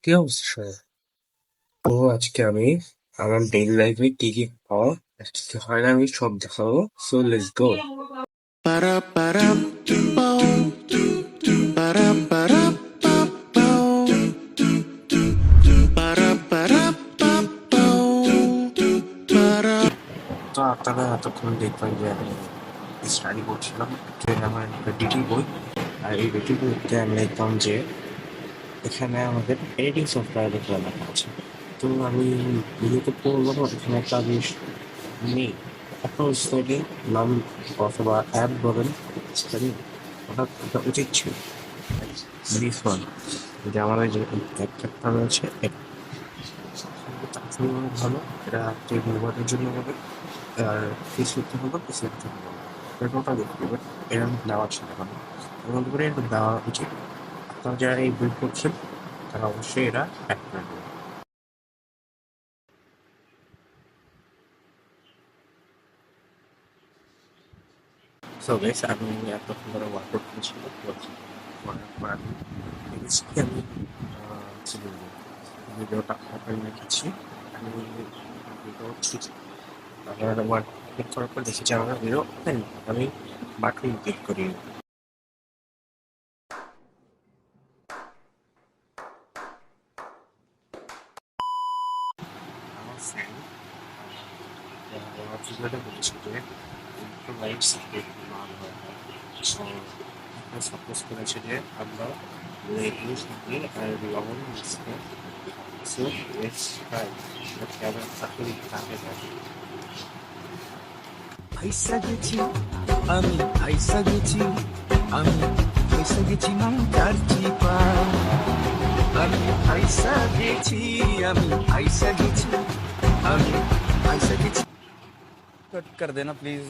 কি অবস্থা? তো আজকে আমি আমার ডেইলি লাইফে কি কি হয় আর কি কি হয় না আমি সব দেখাবো। So let's go. Para para pau, para para pau, para para pau, para. তো আপনারা এতক্ষণ দেখবেন যে আমি স্টাডি করছিলাম, যে আমার একটা ডিটি বই। আর এই ডিটি বইতে আমি দেখলাম যে এখানে আমাদের এডিটিং সফটওয়্যার দেখে লেখা আছে। তো আমি ভিডিওতে পড়লাম, এখানে একটা জিনিস নেই। আপনার স্টাডি নাম অথবা অ্যাপ বলেন, স্টাডি হঠাৎ এটা উচিত ছিল দিস ওয়ান, যে আমাদের যে অ্যাপটা রয়েছে তাৎক্ষণিকভাবে ভালো। এটা যে ব্যবহারের জন্য হবে, আর ফেসবুকটা হলো ফেসবুকের জন্য ভালো। এরকমটা দেখতে পাবেন, এরকম দেওয়া ছিল ভালো। এর মধ্যে করে এটা দেওয়া উচিত। আপনারা যারা এই বই পড়ছেন তারা অবশ্যই এটা অ্যাড করে দেবেন। সো গাইস, আমি এতক্ষণ ধরে ওয়ার্কআউট করেছিলাম, করার পর আমি ভেবেছি কি আমি কি বলবো, ভিডিওটা ওপেন রেখেছি। আমি ভিডিও ঠিক আমার ওয়ার্কআউট করার পর দেখেছি আমার ভিডিও ওপেন। আমি বাটন ক্লিক করি। আমার ফ্রেন্ড আমার ভিডিওটা বলেছে যে ইলেকট্রোলাইটস মান হয়। সো সাপোজ করেছে যে আমরা লেবু সাথে আর লবণ মিশিয়ে, সো লেটস ট্রাই কেমন আসলে কাকে থাকে। ফাইসা গেছি আমি ফাইসা গেছি আমি ফাইসা গেছি মমতার চিপা আমি ফাইসা গেছি আমি ফাইসা গেছি আমি ফাইসা গেছি कट कर देना प्लीज।